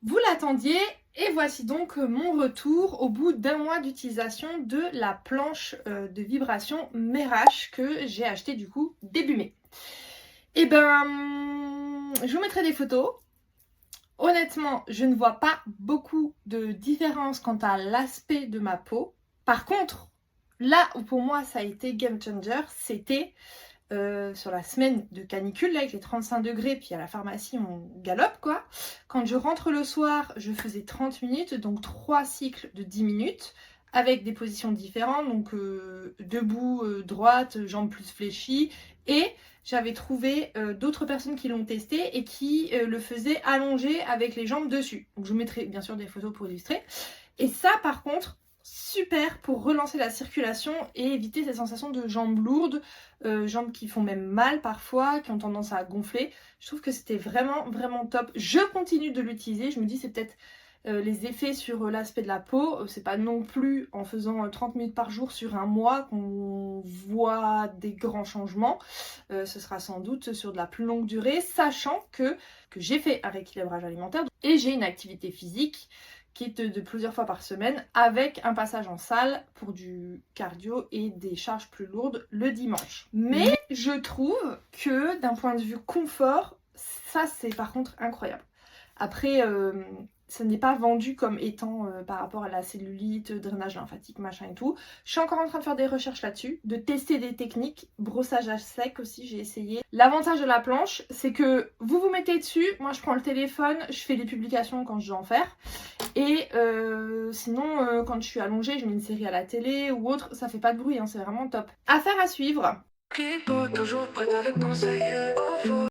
Vous l'attendiez et voici donc mon retour au bout d'un mois d'utilisation de la planche de vibration Merach que j'ai acheté du coup début mai. Et je vous mettrai des photos. Honnêtement, je ne vois pas beaucoup de différence quant à l'aspect de ma peau. Par contre, là où pour moi ça a été game changer, c'était sur la semaine de canicule, là, avec les 35 degrés, puis à la pharmacie, on galope, quoi. Quand je rentre le soir, je faisais 30 minutes, donc 3 cycles de 10 minutes, avec des positions différentes, donc debout, droite, jambes plus fléchies, et j'avais trouvé d'autres personnes qui l'ont testé et qui le faisaient allongé avec les jambes dessus. Donc je vous mettrai bien sûr des photos pour illustrer. Et ça, par contre, super pour relancer la circulation et éviter cette sensation de jambes lourdes, jambes qui font même mal parfois, qui ont tendance à gonfler. Je trouve que c'était vraiment vraiment top. Je continue de l'utiliser, je me dis c'est peut-être les effets sur l'aspect de la peau. C'est pas non plus en faisant 30 minutes par jour sur un mois qu'on voit des grands changements. Ce sera sans doute sur de la plus longue durée, sachant que j'ai fait un rééquilibrage alimentaire et j'ai une activité physique qui est de plusieurs fois par semaine avec un passage en salle pour du cardio et des charges plus lourdes le dimanche. Mais je trouve que d'un point de vue confort, ça c'est par contre incroyable. Après, ça n'est pas vendu comme étant par rapport à la cellulite, drainage lymphatique, machin et tout. Je suis encore en train de faire des recherches là-dessus, de tester des techniques. Brossage à sec aussi, j'ai essayé. L'avantage de la planche, c'est que vous vous mettez dessus, moi je prends le téléphone, je fais des publications quand je dois en faire. Et sinon, quand je suis allongée, je mets une série à la télé ou autre, ça fait pas de bruit, hein, c'est vraiment top. Affaire à suivre.